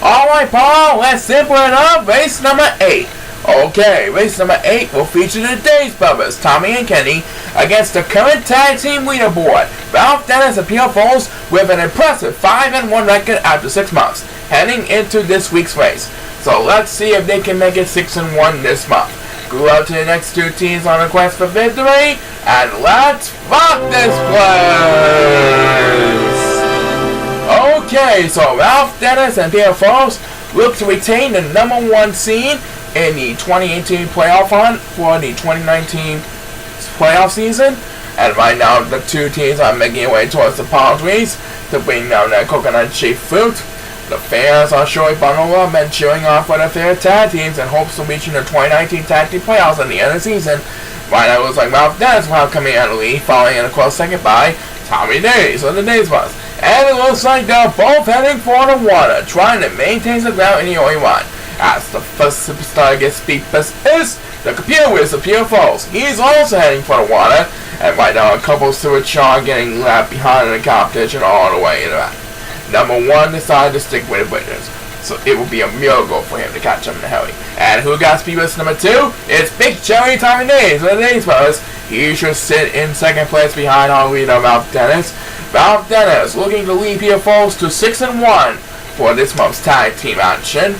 Alright, Paul, let's simple it up. Race number 8. Okay, race number 8 will feature today's brothers, Tommy and Kenny, against the current tag team leaderboard, Ralph Dennis and Peter Foles, with an impressive 5-1 record after 6 months, heading into this week's race. So let's see if they can make it 6-1 this month. Go out to the next 2 teams on a quest for victory, and let's rock this place! Okay, so Ralph Dennis and Peter Foles look to retain the number 1 seed in the 2018 playoff hunt for the 2019 playoff season. And right now, the 2 teams are making their way towards the palm trees to bring down their coconut-shaped fruit. The fans are surely bundled up and cheering on for their favorite tag teams in hopes of reaching the 2019 tag team playoffs at the end of the season. Right now, it looks like Ralph Dennis will have coming out of the lead, following in a close second by Tommy Days of the Days Bus. And it looks like they're both heading for the water, trying to maintain the ground in the early run. As the first superstar gets speed best is the computer wizard Peter Foles. He's also heading for the water, and right now a couple of Chao getting left behind in the competition all the way in the back. Number 1 decided to stick with the Bridges, so it will be a miracle for him to catch him in a hurry. And who got speed best number 2? It's Big Cherry Tommy Days of the Days Brothers. He should sit in second place behind our leader Ralph Dennis. Ralph Dennis looking to lead Peter Foles to 6-1 for this month's tag team action.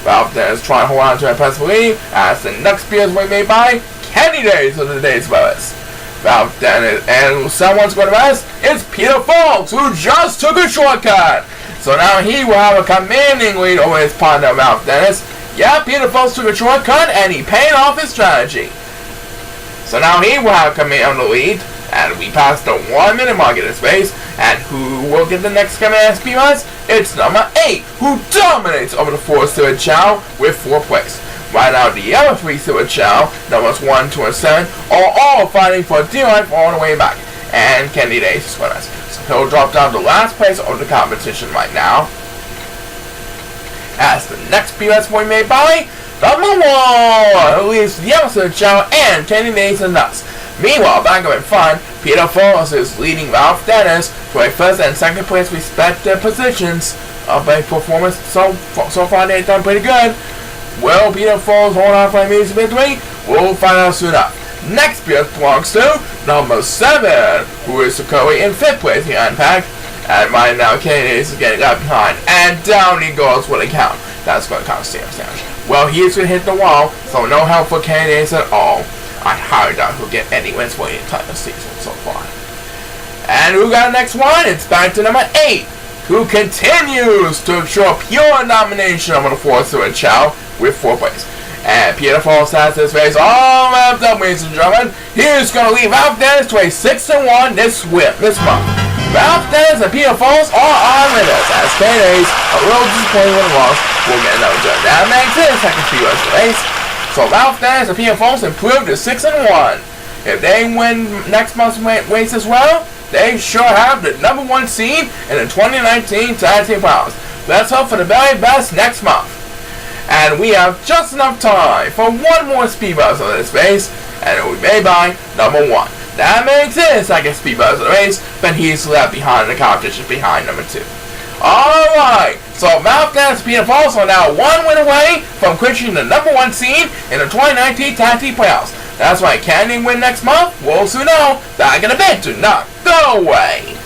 Ralph Dennis trying to hold on to an impressive lead as the next spears were made by Kenny Days of the Days Brothers. Ralph Dennis and someone's going to rest. It's Peter Foles, who just took a shortcut. So now he will have a commanding lead over his partner Ralph Dennis. Yeah, Peter Foles took a shortcut and he paid off his strategy. So now he will have command of the lead. And we passed the 1 minute mark in this race. And who will get the next command speed runs? It's number 8, who dominates over the 4 Silver Chao with 4 plays. Right now, the other 3 Silver Chao, numbers 1, 2, and 7, are all fighting for dear life all the way back. And Kenny Days is with us. So he'll drop down to last place of the competition right now. As the next speed runs will be made by number 1, who leaves the other Silver Chao and Kenny Days and us. Meanwhile, back up in front, Peter Foles is leading Ralph Dennis to a first and second place respective positions of a performance. So far they've done pretty good. Will Peter Foles hold on for a major victory? We'll find out soon enough. Next place belongs to number 7, who is currently in 5th place in Unpacked. And right now, Kenny Days is getting left behind. And down he goes with a count. That's going to count damage. Well, he is going to hit the wall, so no help for Kenny Days at all. I highly doubt he'll get any wins for the entire season so far. And who got the next one? It's back to number 8, who continues to ensure pure domination over the 4 Silver Chao with 4 plays. And Peter Foles has this race all wrapped up, ladies and gentlemen. He's going to leave Ralph Dennis to a 6-1 this month. Ralph Dennis and Peter Foles are our winners, as K-Days, a little disappointed with the loss, will get another judge. That makes it the second speed rush race. So Ralph Dennis and Peter Foles improved to 6-1. If they win next month's race as well, they sure have the number 1 seed in the 2019 Tag Team Playoffs. Let's hope for the very best next month. And we have just enough time for 1 more speed buzz of this race, and it will be made by number 1. That makes it the second speed buzz of the race, but he's left behind in the competition behind number 2. Alright, so Ralph Dennis and Peter Foles are now 1 win away from clinching the number 1 seed in the 2019 Tag Team Playoffs. That's right, can they win next month? We'll soon know. Back in a bit, do not go away.